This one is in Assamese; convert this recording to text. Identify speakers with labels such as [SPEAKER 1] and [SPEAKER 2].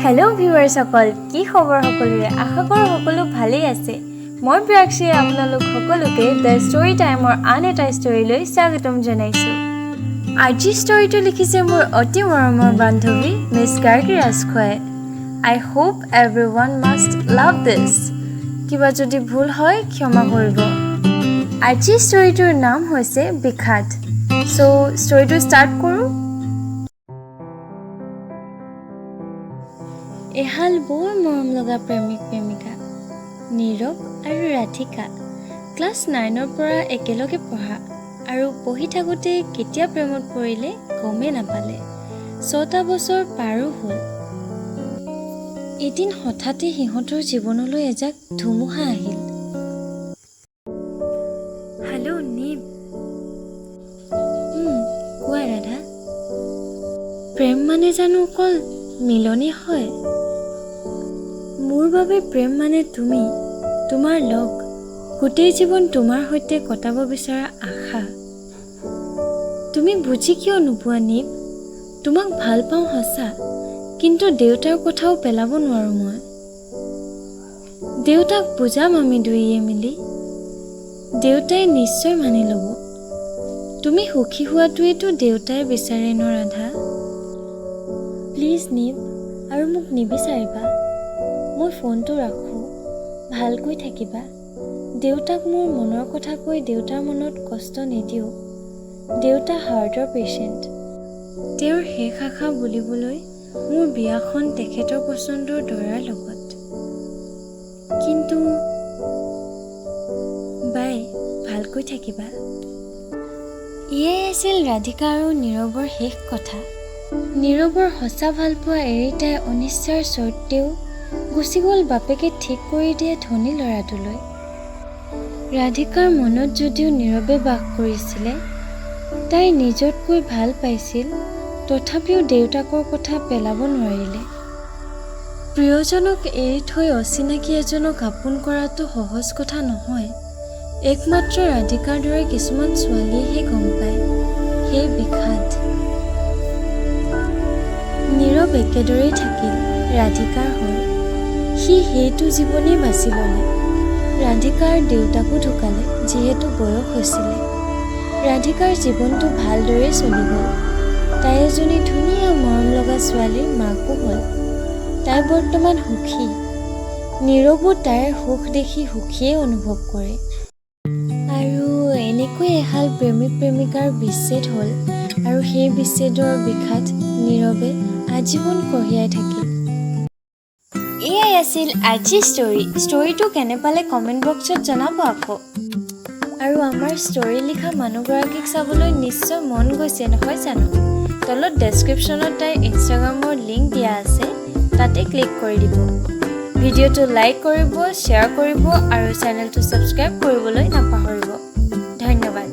[SPEAKER 1] Hello viewers সকল কি খবৰ সকলোৰে আশা কৰো সকলো ভালেই আছে মই প্ৰিয়াক্ষী আপোনালোক সকলোকে দ্য ষ্টৰী টাইমৰ আন এটা ষ্টৰী লৈ স্বাগতম জনাইছো আজি ষ্টৰীটো লিখিছে মোৰ অতি মৰমৰ বান্ধৱী মিছ গাৰ্গী ৰাজখোৱাই I hope everyone must love this কিবা যদি ভুল হয় ক্ষমা কৰিব আজি ষ্টৰীটোৰ নাম হৈছে বিখ্যাত সো ষ্টৰীটো ষ্টাৰ্ট কৰো এহাল বৰ মৰম লগা প্ৰেমিক প্ৰেমিকা নীৰৱ আৰু ৰাধিকা ক্লাছ 9 পৰা একেলগে পঢ়া আৰু পঢ়ি থাকোতে কেতিয়া প্ৰেমত পৰিলে গমে নাপালে 6টা বছৰ পাৰো হ'ল এদিন হঠাতে হিহঁতৰ জীৱনলৈ এজাক ধুমুহা আহিল হেল্ল' নীব কোৱা ৰাধা প্ৰেম মানে জানো অকল মিলনে হয় মোৰ বাবে প্ৰেম মানে তুমি তোমাৰ লগ গোটেই জীৱন তোমাৰ সৈতে কটাব বিচৰা আশা তুমি বুজি কিয় নোপোৱা নীব তোমাক ভাল পাওঁ সঁচা কিন্তু দেউতাৰ কথাও পেলাব নোৱাৰো মই দেউতাক বুজাম আমি দুইয়ে মিলি দেউতাই নিশ্চয় মানি ল'ব তুমি সুখী হোৱাটোৱেতো দেউতাই বিচাৰে ন ৰাধা প্লিজ নীব আৰু মোক নিবিচাৰিবা মই ফোনটো ৰাখোঁ ভালকৈ থাকিবা দেউতাক মোৰ মনৰ কথা কৈ দেউতাৰ মনত কষ্ট নিদিওঁ দেউতা হাৰ্টৰ পেচেণ্ট তেওঁৰ শেষ আশা বুলিবলৈ মোৰ বিয়াখন তেখেতৰ পচন্দৰ দৰাৰ লগত কিন্তু বাই ভালকৈ থাকিবা ইয়ে আছিল ৰাধিকা আৰু নীৰৱৰ শেষ কথা নীৰৱৰ সঁচা ভালপোৱা এৰি তাই অনিচ্ছাৰ স্বত্তেও গুচি গ'ল বাপেকে ঠিক কৰি দিয়ে ধনী ল'ৰাটোলৈ ৰাধিকাৰ মনত যদিও নীৰৱে বাস কৰিছিলে তাই নিজতকৈ ভাল পাইছিল তথাপিও দেউতাকৰ কথা পেলাব নোৱাৰিলে প্ৰিয়জনক এৰি থৈ অচিনাকি এজনক আপোন কৰাটো সহজ কথা নহয় একমাত্ৰ ৰাধিকাৰ দৰে কিছুমান ছোৱালীয়েহে গম পায় সেই বিখ্যাত নীৰৱ একেদৰেই থাকিল ৰাধিকাৰ হৈ সি সেইটো জীৱনেই বাছি ল'লে ৰাধিকাৰ দেউতাকো ঢুকালে যিহেতু বয়স হৈছিলে ৰাধিকাৰ জীৱনটো ভালদৰে চলি গ'ল তাই এজনী ধুনীয়া মৰম লগা ছোৱালীৰ মাকো হ'ল তাই বৰ্তমান সুখী নীৰৱো তাইৰ সুখ দেখি সুখীয়ে অনুভৱ কৰে আৰু এনেকৈ এহাল প্ৰেমিক প্ৰেমিকাৰ বিচ্ছেদ হ'ল আৰু সেই বিচ্ছেদৰ বিষাদ নীৰৱে আজীৱন কঢ়িয়াই থাকিল এয়াই আছিল আজি ষ্টৰীটো কেনে পালে কমেণ্ট বক্সত জনাব আকৌ আৰু আমাৰ ষ্টৰী লিখা মানুহগৰাকীক চাবলৈ নিশ্চয় মন গৈছে নহয় জানো তলত ডেছক্ৰিপশ্যনত তাইৰ ইনষ্টাগ্ৰামৰ লিংক দিয়া আছে তাতে ক্লিক কৰি দিব ভিডিঅ'টো লাইক কৰিব শ্বেয়াৰ কৰিব আৰু চেনেলটো ছাবস্ক্ৰাইব কৰিবলৈ নাপাহৰিব ধন্যবাদ